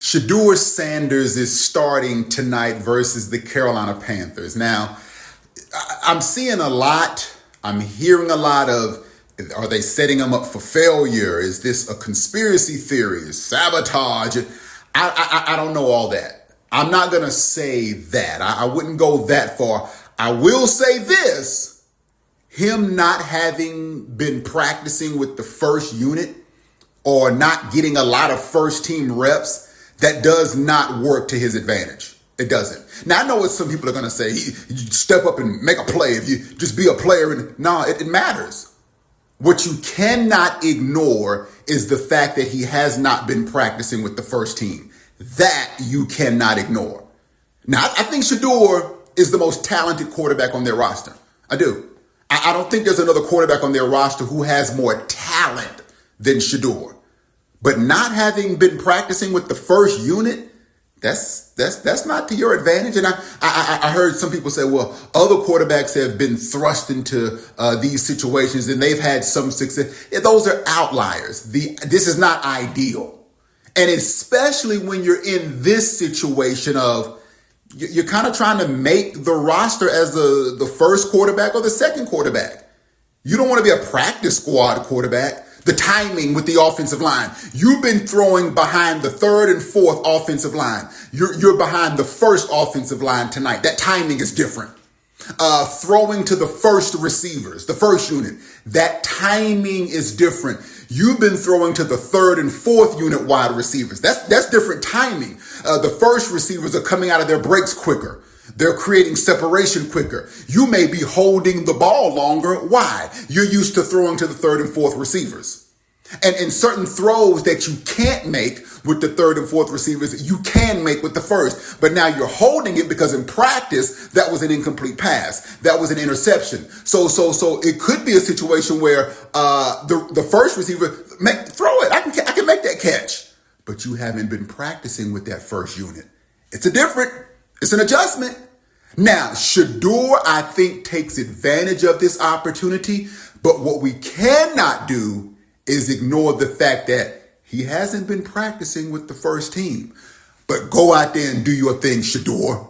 Shedeur Sanders is starting tonight versus the Carolina Panthers. Now, I'm seeing a lot. I'm hearing a lot of, are they setting him up for failure? Is this a conspiracy theory? Is sabotage? I don't know all that. I'm not going to say that. I wouldn't go that far. I will say this. Him not having been practicing with the first unit or not getting a lot of first team reps, that does not work to his advantage. It doesn't. Now, I know what some people are going to say. You step up and make a play. If you just be a player. No, it matters. What you cannot ignore is the fact that he has not been practicing with the first team. That you cannot ignore. Now, I think Shedeur is the most talented quarterback on their roster. I do. I don't think there's another quarterback on their roster who has more talent than Shedeur. But not having been practicing with the first unit, that's not to your advantage. And I heard some people say, well, other quarterbacks have been thrust into these situations and they've had some success. Yeah, those are outliers. This is not ideal. And especially when you're in this situation of you're kind of trying to make the roster as the first quarterback or the second quarterback. You don't want to be a practice squad quarterback. The timing with the offensive line. You've been throwing behind the third and fourth offensive line. You're behind the first offensive line tonight. That timing is different. Throwing to the first receivers, the first unit. That timing is different. You've been throwing to the third and fourth unit wide receivers. That's different timing. The first receivers are coming out of their breaks quicker. They're creating separation quicker. You may be holding the ball longer. Why? You're used to throwing to the third and fourth receivers. And in certain throws that you can't make with the third and fourth receivers, you can make with the first. But now you're holding it because in practice, that was an incomplete pass. That was an interception. So it could be a situation where the first receiver, throw it. I can make that catch. But you haven't been practicing with that first unit. It's an adjustment. Now, Shedeur, I think, takes advantage of this opportunity. But what we cannot do is ignore the fact that he hasn't been practicing with the first team. But go out there and do your thing, Shedeur.